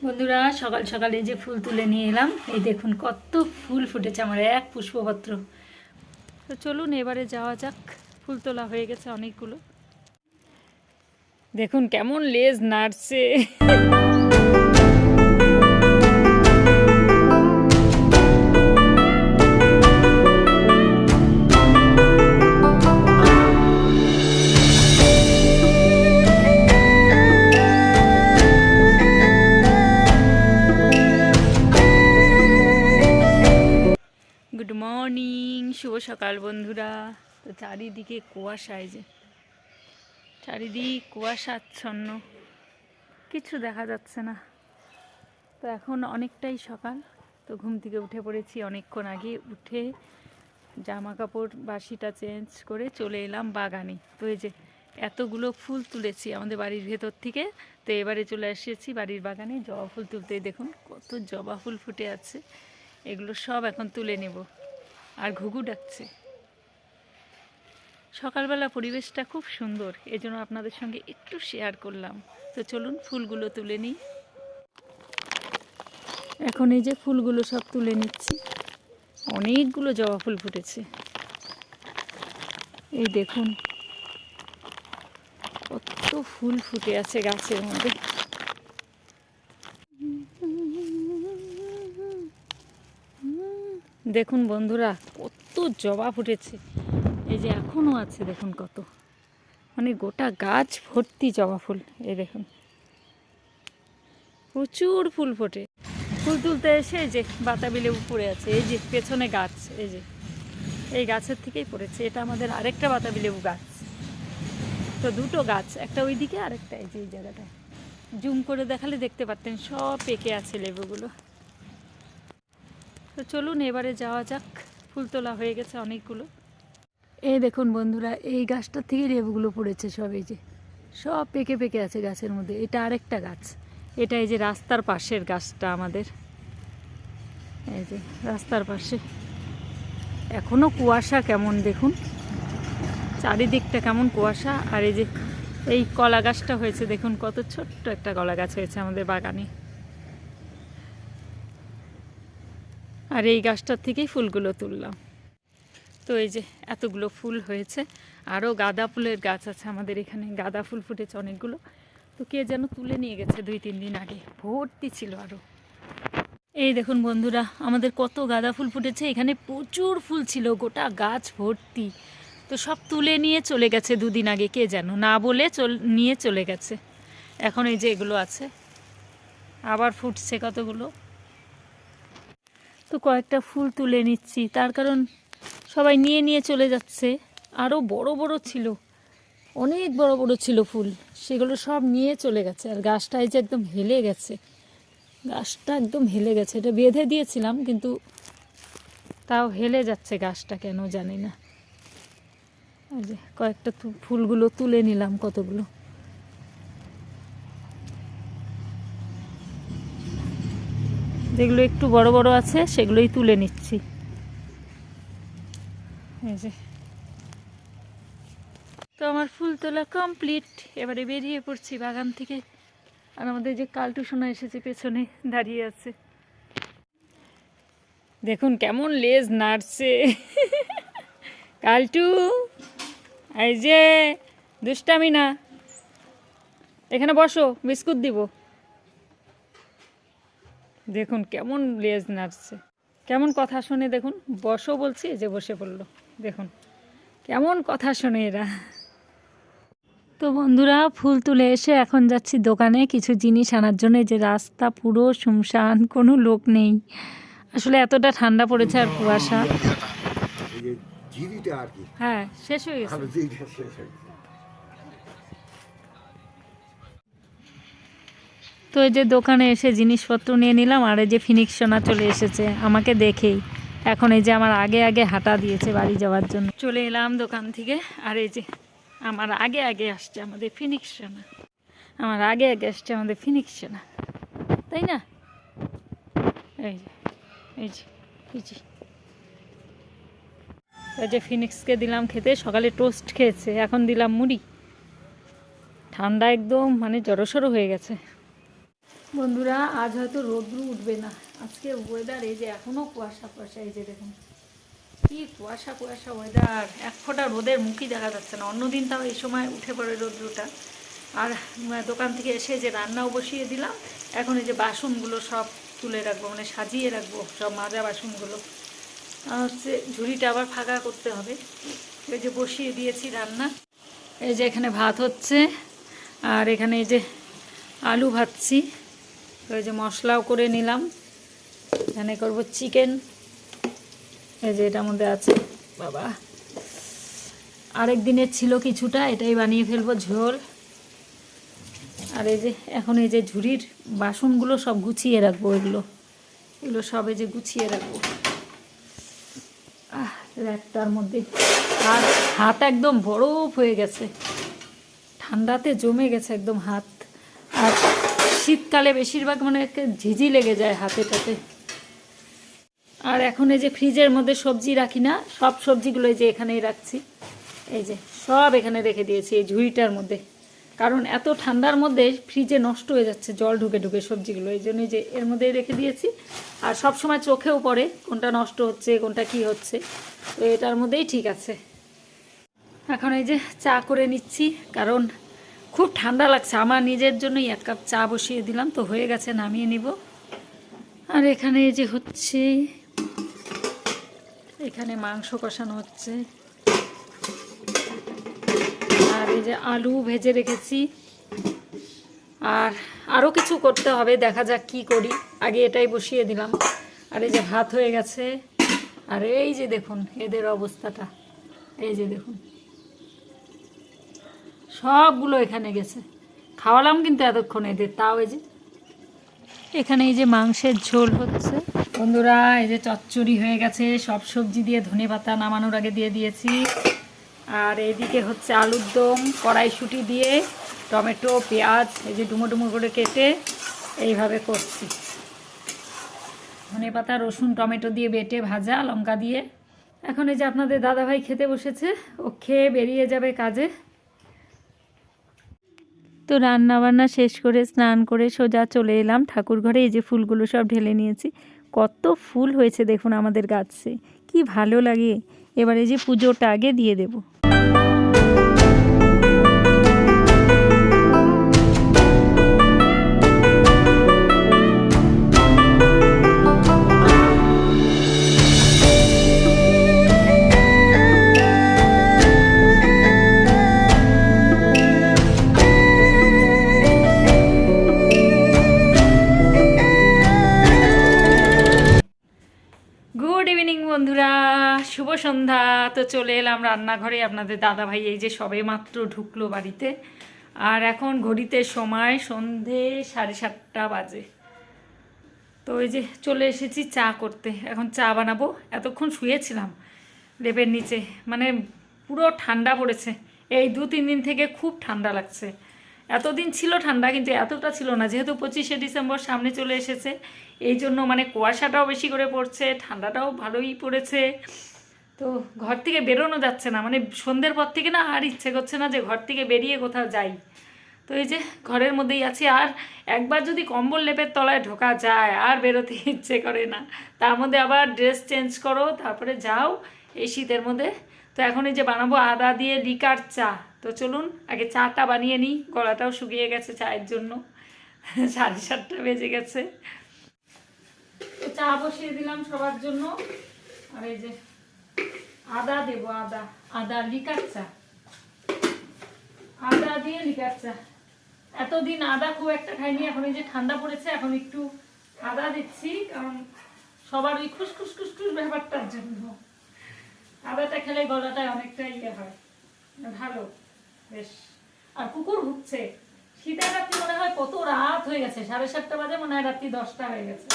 বন্ধুরা সকাল সকালে যে ফুল তুলে নিয়ে এলাম, এই দেখুন কত ফুল ফুটেছে আমার এক পুষ্পপত্র। তো চলুন এবারে যাওয়া যাক। ফুল তোলা হয়ে গেছে অনেকগুলো। দেখুন কেমন লেজ নাড়ছে। গুড মর্নিং, শুভ সকাল বন্ধুরা। তো চারিদিকে কুয়াশায়, যে চারিদিক কুয়াশাচ্ছন্ন, কিছু দেখা যাচ্ছে না। তো এখন অনেকটাই সকাল। তো ঘুম থেকে উঠে পড়েছি অনেকক্ষণ আগে। উঠে জামা কাপড় বাসিটা চেঞ্জ করে চলে এলাম বাগানে। তো এই যে এতগুলো ফুল তুলেছি আমাদের বাড়ির ভেতর থেকে। তো এবারে চলে এসেছি বাড়ির বাগানে জবা ফুল তুলতে। দেখুন কত জবা ফুল ফুটে আছে, এগুলো সব এখন তুলে নেব। আর ঘুঘু ডাকছে। সকালবেলা পরিবেশটা খুব সুন্দর, এজন্য আপনাদের সঙ্গে একটু শেয়ার করলাম। তো চলুন ফুলগুলো তুলে নিই। এখন এই যে ফুলগুলো সব তুলে নিচ্ছি। অনেকগুলো জবা ফুল ফুটেছে, এই দেখুন কত ফুল ফুটে আছে গাছের মধ্যে। দেখুন বন্ধুরা কত জবা ফুটেছে, এই যে এখনও আছে দেখুন কত, মানে গোটা গাছ ভর্তি জবা ফুল। এই দেখুন প্রচুর ফুল ফোটে। ফুল তুলতে এসে যে বাতাবি লেবু পড়ে আছে, এই যে পেছনে গাছ, এই যে এই গাছের থেকেই পড়েছে। এটা আমাদের আরেকটা বাতাবি লেবু গাছ। তো দুটো গাছ, একটা ওই দিকে আর একটা এই যে এই জায়গাটায়। জুম করে দেখালে দেখতে পারতেন সব পেকে আছে লেবুগুলো। তো চলুন এবারে যাওয়া যাক। ফুল তোলা হয়ে গেছে অনেকগুলো। এই দেখুন বন্ধুরা, এই গাছটার থেকে লেবুগুলো পড়েছে সব, এই যে সব পেকে পেকে আছে গাছের মধ্যে। এটা আরেকটা গাছ, এটা এই যে রাস্তার পাশের গাছটা আমাদের, এই যে রাস্তার পাশে। এখনও কুয়াশা কেমন দেখুন, চারিদিকটা কেমন কুয়াশা। আর এই যে এই কলা গাছটা হয়েছে দেখুন, কত ছোট্ট একটা কলা গাছ হয়েছে আমাদের বাগানে। আর এই গাছটার থেকেই ফুলগুলো তুললাম। তো এই যে এতগুলো ফুল হয়েছে। আরও গাঁদা ফুলের গাছ আছে আমাদের এখানে, গাঁদা ফুল ফুটেছে অনেকগুলো। তো কে যেন তুলে নিয়ে গেছে 2-3 দিন আগে, ভর্তি ছিল আরও। এই দেখুন বন্ধুরা আমাদের কত গাঁদা ফুল ফুটেছে, এখানে প্রচুর ফুল ছিল, গোটা গাছ ভর্তি। তো সব তুলে নিয়ে চলে গেছে 2 দিন আগে, কে যেন না বলে নিয়ে চলে গেছে। এখন এই যে এগুলো আছে, আবার ফুটছে কতগুলো। তো কয়েকটা ফুল তুলে নিচ্ছি, তার কারণ সবাই নিয়ে নিয়ে চলে যাচ্ছে। আরও বড় বড় ছিল, অনেক বড় বড় ছিল ফুল, সেগুলো সব নিয়ে চলে গেছে। আর গাছটা এই যে একদম হেলে গেছে, গাছটা একদম হেলে গেছে। এটা বেঁধে দিয়েছিলাম কিন্তু তাও হেলে যাচ্ছে গাছটা, কেন জানি না। এই যে কয়েকটা ফুলগুলো তুলে নিলাম, কতগুলো। যেগুলো একটু বড় বড় আছে সেগুলোই তুলে নিচ্ছি। এই যে তো আমার ফুল তোলা কমপ্লিট। এবারে বেরিয়ে পড়ছি বাগান থেকে। আর আমাদের যে কালটু সোনা এসেছে পেছনে দাঁড়িয়ে আছে, দেখুন কেমন লেজ নাড়ছে। কালটু, এই যে দুষ্টামি না, এখানে বসো, বিস্কুট দিব। দেখুন কেমন লেজ নাড়ছে, কেমন কথা শোনে দেখুন। বসো বলছি, যে বসে পড়লো। দেখুন কেমন কথা শোনে এরা। তো বন্ধুরা ফুল তুলে এসে এখন যাচ্ছি দোকানে কিছু জিনিস আনার জন্য। যে রাস্তা পুরো শুনশান, কোনো লোক নেই। আসলে এতটা ঠান্ডা পড়েছে আর কুয়াশা। হ্যাঁ শেষ হয়ে গেছে। তো এই যে দোকানে এসে জিনিসপত্র নিয়ে নিলাম। আর এই যে ফিনিক্স সোনা চলে এসেছে আমাকে দেখেই। এখন এই যে আমার আগে আগে হাঁটা দিয়েছে বাড়ি যাওয়ার জন্য। চলে এলাম দোকান থেকে। আর এই যে আমার আগে আগে আসছে আমাদের ফিনিক্স সোনা, আমার আগে আগে আসছে আমাদের ফিনিক্স সোনা, তাই না? এই যে এই যে এই যে এই যে ফিনিক্সকে দিলাম খেতে। সকালে টোস্ট খেয়েছে, এখন দিলাম মুড়ি। ঠান্ডা একদম মানে জড়সড় হয়ে গেছে। বন্ধুরা আজ হয়তো রোদ্রু উঠবে না, আজকে ওয়েদার এই যে এখনও কুয়াশা কুয়াশা, এই যে দেখুন কি কুয়াশা কুয়াশা ওয়েদার, এক ফোঁটা রোদের মুখই দেখা যাচ্ছে না। অন্যদিন তাও এই সময় উঠে পড়ে রোদ্রুটা। আর দোকান থেকে এসে যে রান্নাও বসিয়ে দিলাম, এখন এই যে বাসনগুলো সব তুলে রাখবো, মানে সাজিয়ে রাখবো সব মাজা বাসনগুলো। আর হচ্ছে ঝুড়িটা আবার ফাঁকা করতে হবে। এই যে বসিয়ে দিয়েছি রান্না, এই যে এখানে ভাত হচ্ছে, আর এখানে এই যে আলু ভাজছি, ওই যে মশলাও করে নিলাম। এখানে করব চিকেন, এই যে এটার মধ্যে আছে বাবা, আরেক দিনের ছিল কিছুটা, এটাই বানিয়ে ফেলবো ঝোল। আর এই যে এখন এই যে ঝুড়ির বাসনগুলো সব গুছিয়ে রাখবো, এগুলো সব এই যে গুছিয়ে রাখবো র্যাকটার মধ্যে। আর হাত একদম বরফ হয়ে গেছে, ঠান্ডাতে জমে গেছে একদম হাত। আর শীতকালে বেশিরভাগ মানে ঝিঝি লেগে যায় হাতেটাতে। আর এখন এই যে ফ্রিজের মধ্যে সবজি রাখি না, সব সবজিগুলো এই যে এখানেই রাখছি, এই যে সব এখানে রেখে দিয়েছি এই ঝুড়িটার মধ্যে। কারণ এত ঠান্ডার মধ্যে ফ্রিজে নষ্ট হয়ে যাচ্ছে জল ঢুকে ঢুকে সবজিগুলো, এই জন্যই যে এর মধ্যেই রেখে দিয়েছি। আর সব সময় চোখেও পড়ে কোনটা নষ্ট হচ্ছে কোনটা কি হচ্ছে, তো এটার মধ্যেই ঠিক আছে। এখন এই যে চা করে নিচ্ছি, কারণ খুব ঠান্ডা লাগছে। আমার নিজের জন্যই 1 কাপ চা বসিয়ে দিলাম, তো হয়ে গেছে, নামিয়ে নিব। আর এখানে এই যে হচ্ছে, এখানে মাংস কষানো হচ্ছে, আর এই যে আলু ভেজে রেখেছি। আর আরও কিছু করতে হবে, দেখা যাক কি করি, আগে এটাই বসিয়ে দিলাম। আর এই যে ভাত হয়ে গেছে। আর এই যে দেখুন এদের অবস্থাটা, এই যে দেখুন সবগুলো এখানে গেছে। খাওয়ালাম কিন্তু এতক্ষণ এদের, তাও এই যে এখানে এই যে মাংসের ঝোল হচ্ছে। বন্ধুরা এই যে চচ্চড়ি হয়ে গেছে, সব সবজি দিয়ে ধনেপাতা নামানোর আগে দিয়ে দিয়েছি। আর এইদিকে হচ্ছে আলুর দম, কড়াইশুঁটি দিয়ে টমেটো পেঁয়াজ এই যে ডুমো ডুমো করে কেটে এইভাবে করছি। ধনেপাতা রসুন টমেটো দিয়ে বেটে ভাজা, লঙ্কা দিয়ে। এখন এই যে আপনাদের দাদাভাই খেতে বসেছে, ও খেয়ে বেরিয়ে যাবে কাজে। তো রান্না বান্না শেষ করে স্নান করে সোজা চলে এলাম ঠাকুর ঘরে। এই যে ফুলগুলো সব ঢেলে নিয়েছি, কত ফুল হয়েছে দেখুন আমাদের গাছে, কি ভালো লাগে। এবারে যে পুজোটা আগে দিয়ে দেব। গুড ইভিনিং বন্ধুরা, শুভ সন্ধ্যা। তো চলে এলাম রান্নাঘরে। আপনাদের দাদাভাই এই যে সবে মাত্র ঢুকলো বাড়িতে। আর এখন ঘড়িতে সময় সন্ধে 7:30 বাজে। তো এই যে চলে এসেছি চা করতে, এখন চা বানাবো। এতক্ষণ শুয়েছিলাম লেপের নিচে, মানে পুরো ঠান্ডা পড়েছে। এই 2-3 দিন থেকে খুব ঠান্ডা লাগছে। এতদিন ছিল ঠান্ডা, কিন্তু এতটা ছিল না, যেহেতু 25শে ডিসেম্বর সামনে চলে এসেছে, এই জন্য মানে কুয়াশাটাও বেশি করে পড়ছে, ঠান্ডাটাও ভালোই পড়েছে। তো ঘর থেকে বেরোনো যাচ্ছে না, মানে সন্ধ্যের পর থেকে না আর ইচ্ছে করছে না যে ঘর থেকে বেরিয়ে কোথাও যাই। তো এই যে ঘরের মধ্যেই আছি। আর একবার যদি কম্বল লেপের তলায় ঢোকা যায় আর বেরোতে ইচ্ছে করে না, তার মধ্যে আবার ড্রেস চেঞ্জ করো, তারপরে যাও এই শীতের মধ্যে। তো এখন এই যে বানাবো আদা দিয়ে লিকার চা। তো চলুন আগে চাটা বানিয়ে নিই, গলাটাও শুকিয়ে গেছে চায়ের জন্য। 7:30 বেজে গেছে। তো চা বসিয়ে দিলাম সবার জন্য। আর এই যে আদা দেবো, আদা লিকার চা, আদা দিয়ে লিকার চা। এতদিন আদা খুব একটা খাইনি, এখন এই যে ঠান্ডা পড়েছে এখন একটু আদা দিচ্ছি, কারণ সবার ওই খুসখুস খুসখুস ব্যাপারটার জন্য। আদাটা খেলে গলাটায় অনেকটা ইয়ে হয়, ভালো বেশ। আর কুকুর ভুগছে, শীতের রাত্রি মনে হয় কত রাত হয়ে গেছে, 7:30 বাজে, মনে হয় রাত্রি 10টা হয়ে গেছে।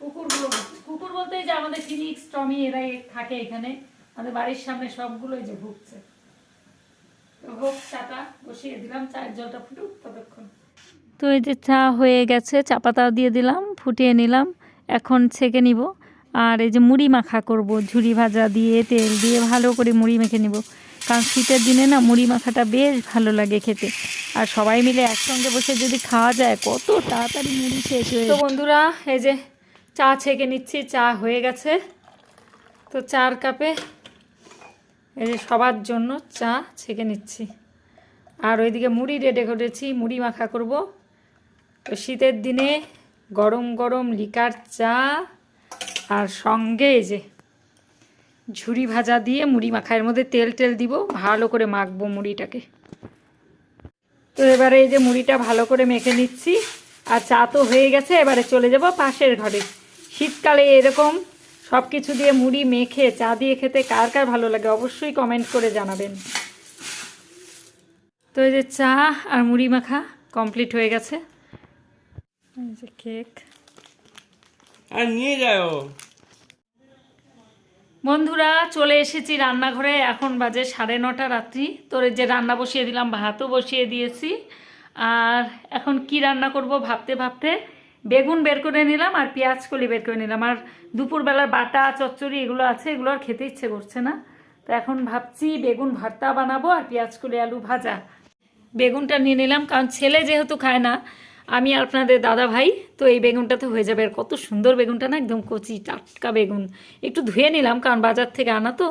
কুকুরগুলো ভুগছে, কুকুর বলতে যে আমাদের ফিনিক্স টমি এরাই থাকে এখানে আমাদের বাড়ির সামনে, সবগুলোই যে ভুগছে। তো হোক, চাটা বসিয়ে দিলাম, চায়ের জলটা ফুটুক ততক্ষণ। তো এই যে চা হয়ে গেছে, চা পাতা দিয়ে দিলাম, ফুটিয়ে নিলাম, এখন ছেঁকে নিব। আর এই যে মুড়ি মাখা করব, ঝুরি ভাজা দিয়ে তেল দিয়ে ভালো করে মুড়ি মেখে নিব। কারণ শীতের দিনে না মুড়ি মাখাটা বেশ ভালো লাগে খেতে। আর সবাই মিলে একসঙ্গে বসে যদি খাওয়া যায় কত তাড়াতাড়ি মুড়ি শেষ হয়ে। তো বন্ধুরা এই যে চা ছেঁকে নিচ্ছি, চা হয়ে গেছে। তো 4 কাপে এই যে সবার জন্য চা ছেঁকে নিচ্ছি। আর ওইদিকে মুড়ি রেডি করেছি, মুড়ি মাখা করব। তো শীতের দিনে গরম গরম লিকার চা আর সঙ্গে এই যে ঝুরি ভাজা দিয়ে মুড়ি মাখা, এর মধ্যে তেল দিব, ভালো করে মাখবো মুড়িটাকে। তো এবারে এই যে মুড়িটা ভালো করে মেখে নিচ্ছি। আর চা তো হয়ে গেছে, এবারে চলে যাব পাশের ঘরে। শীতকালে এরকম সব কিছু দিয়ে মুড়ি মেখে চা দিয়ে খেতে কার কার ভালো লাগে অবশ্যই কমেন্ট করে জানাবেন। তো এই যে চা আর মুড়ি মাখা কমপ্লিট হয়ে গেছে। এই যে কেক আর নিয়ে যাও। বন্ধুরা চলে এসেছি রান্নাঘরে, এখন বাজে 9:30 রাত্রি। তোর যে রান্না বসিয়ে দিলাম, ভাতও বসিয়ে দিয়েছি। আর এখন কি রান্না করব ভাবতে ভাবতে বেগুন বের করে নিলাম আর পেঁয়াজ কলি বের করে নিলাম। আর দুপুরবেলার বাটা চচ্চড়ি এগুলো আছে, এগুলো আর খেতে ইচ্ছে করছে না। তো এখন ভাবছি বেগুন ভর্তা বানাবো আর পেঁয়াজ কলি আলু ভাজা। বেগুনটা নিয়ে নিলাম কারণ ছেলে যেহেতু খায় না, আমি আর আপনাদের দাদা ভাই, তো এই বেগুনটা তো হয়ে যাবে। আর কত সুন্দর বেগুনটা না, একদম কচি টাটকা বেগুন। একটু ধুয়ে নিলাম কারণ বাজার থেকে আনা তো।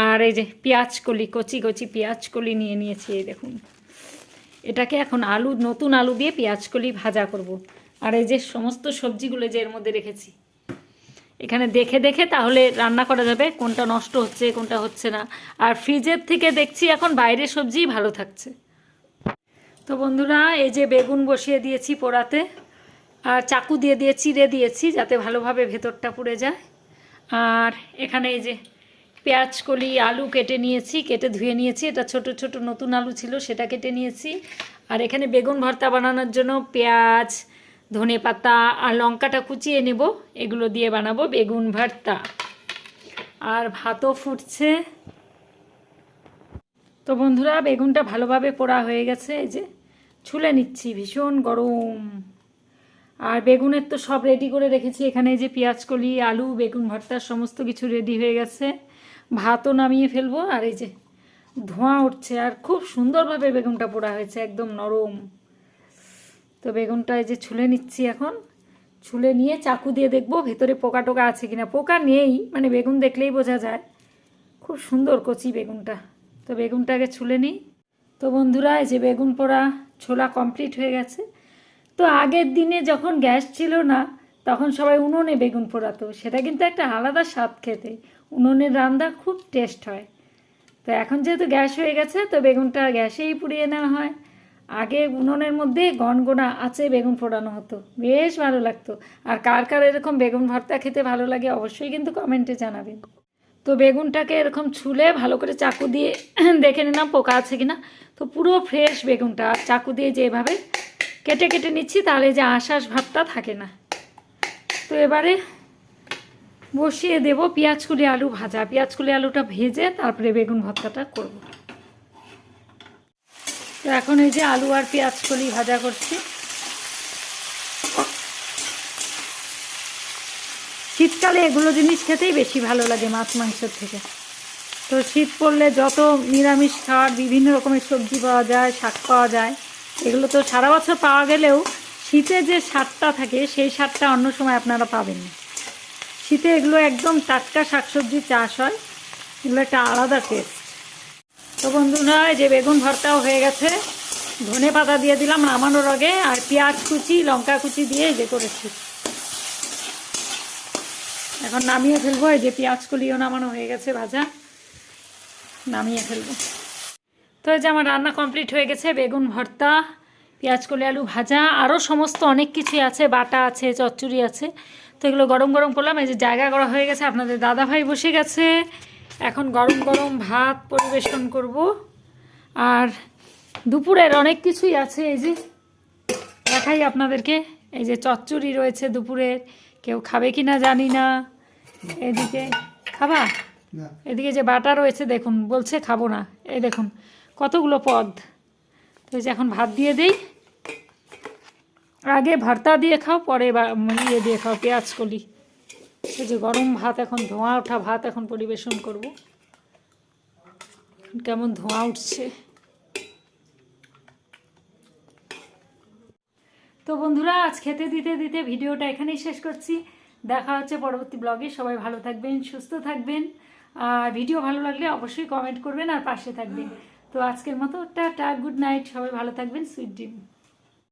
আর এই যে পেঁয়াজ কলি, কচি কচি পেঁয়াজ কলি নিয়ে নিয়েছি। এই দেখুন, এটাকে এখন নতুন আলু দিয়ে পেঁয়াজ কলি ভাজা করব। আর এই যে সমস্ত সবজিগুলো যে এর মধ্যে রেখেছি, এখানে দেখে দেখে তাহলে রান্না করা যাবে কোনটা নষ্ট হচ্ছে কোনটা হচ্ছে না। আর ফ্রিজের থেকে দেখছি এখন বাইরের সবজিই ভালো থাকছে। তো বন্ধুরা এই যে বেগুন বসিয়ে দিয়েছি পোড়াতে, আর চাকু দিয়ে চিড়ে দিয়েছি যাতে ভালোভাবে ভেতরটা পুড়ে যায়। আর এখানে এই যে পেঁয়াজ কলি আলু কেটে নিয়েছি, কেটে ধুয়ে নিয়েছি। এটা ছোট ছোট নতুন আলু ছিল, সেটা কেটে নিয়েছি। আর এখানে বেগুন ভর্তা বানানোর জন্য পেঁয়াজ, ধনেপাতা আর লঙ্কাটা কুচিয়ে নেব, এগুলো দিয়ে বানাবো বেগুন ভর্তা। আর ভাতও ফুটছে। তো বন্ধুরা বেগুনটা ভালোভাবে পোড়া হয়ে গেছে, এই যে ছুলে নিচ্ছি, ভীষণ গরম। আর বেগুনের তো সব রেডি করে রেখেছি এখানে। এই যে পেঁয়াজ কলি আলু বেগুন ভর্তার সমস্ত কিছু রেডি হয়ে গেছে। ভাতও নামিয়ে ফেলবো। আর এই যে ধোঁয়া উঠছে, আর খুব সুন্দরভাবে বেগুনটা পোড়া হয়েছে, একদম নরম। তো বেগুনটা এই যে ছুলে নিচ্ছি এখন। ছুলে নিয়ে চাকু দিয়ে দেখবো ভেতরে পোকা টোকা আছে কিনা। পোকা নেই, মানে বেগুন দেখলেই বোঝা যায়। খুব সুন্দর কচি বেগুনটা। তো বেগুনটা আগে ছুলে নিই। তো বন্ধুরা এই যে বেগুন পোড়া ছোলা কমপ্লিট হয়ে গেছে। তো আগের দিনে যখন গ্যাস ছিল না তখন সবাই উনুনে বেগুন পোড়াতো, সেটা কিন্তু একটা আলাদা স্বাদ খেতে। উনুনের রান্না খুব টেস্ট হয়। তো এখন যেহেতু গ্যাস হয়ে গেছে তো বেগুনটা গ্যাসেই পুড়িয়ে নেওয়া হয়। আগে উনুনের মধ্যে গনগনা আঁচে বেগুন পোড়ানো হতো, বেশ ভালো লাগতো। আর কার কার এরকম বেগুন ভর্তা খেতে ভালো লাগে অবশ্যই কিন্তু কমেন্টে জানাবেন। তো বেগুনটাকে এরকম ছুলে ভালো করে চাকু দিয়ে দেখে নিলাম পোকা আছে কিনা। তো পুরো ফ্রেশ বেগুনটা চাকু দিয়ে যেভাবে কেটে কেটে নিচ্ছি তাহলে যে আঁশাশ ভাবটা থাকে না। তো এবারে বসিয়ে দেব পেঁয়াজ কলি আলু ভাজা। পেঁয়াজ কলি আলুটা ভেজে তারপরে বেগুন ভর্তাটা করব। তো এখন এই যে আলু আর পেঁয়াজ কলি ভাজা করছি। শীতকালে এগুলো জিনিস খেতেই বেশি ভালো লাগে মাছ মাংসের থেকে। তো শীত পড়লে যত নিরামিষ খাওয়ার বিভিন্ন রকমের সবজি পাওয়া যায়, শাক পাওয়া যায়, এগুলো তো সারা বছর পাওয়া গেলেও শীতে যে স্বাদটা থাকে সেই স্বাদটা অন্য সময় আপনারা পাবেন না। শীতে এগুলো একদম টাটকা শাকসবজির চাষ হয়, এগুলো একটা আলাদা টেস্ট। তো বন্ধুরা যে বেগুন ভর্তাও হয়ে গেছে, ধনে পাতা দিয়ে দিলাম নামানোর আগে। আর পেঁয়াজ কুচি লঙ্কা কুচি দিয়ে যে করেছি। এখন নামিয়ে ফেলবো। এই যে পেঁয়াজ কলিও নামানো হয়ে গেছে ভাজা, নামিয়ে ফেলবো। তো এই যে আমার রান্না কমপ্লিট হয়ে গেছে। বেগুন ভর্তা, পেঁয়াজ কলি আলু ভাজা, আরও সমস্ত অনেক কিছুই আছে, বাটা আছে, চচ্চড়ি আছে। তো এগুলো গরম গরম করলাম। এই যে জায়গা করা হয়ে গেছে, আপনাদের দাদাভাই বসে গেছে। এখন গরম গরম ভাত পরিবেশন করব। আর দুপুরের অনেক কিছুই আছে, এই যে দেখাই আপনাদেরকে। এই যে চচ্চড়ি রয়েছে দুপুরের, কেউ খাবে কি না জানি না। এদিকে খাবা, এদিকে যে বাটা রয়েছে দেখুন, বলছে খাবো না। এই দেখুন কতগুলো পদ। তো এই যে এখন ভাত দিয়ে দিই। আগে ভর্তা দিয়ে খাও, পরে ইয়ে দিয়ে খাও পেঁয়াজ কলি। এই যে গরম ভাত, এখন ধোঁয়া ওঠা ভাত এখন পরিবেশন করব। কেমন ধোঁয়া উঠছে। তো বন্ধুরা, আজ খেতে দিতে দিতে ভিডিওটা এখানেই শেষ করছি। দেখা হচ্ছে পরবর্তী ব্লগে। সবাই ভালো থাকবেন, সুস্থ থাকবেন, আর ভিডিও ভালো লাগলে অবশ্যই কমেন্ট করবেন আর পাশে থাকবেন। তো আজকের মতো টাটা, গুড নাইট, সবাই ভালো থাকবেন, সুইট ড্রিম।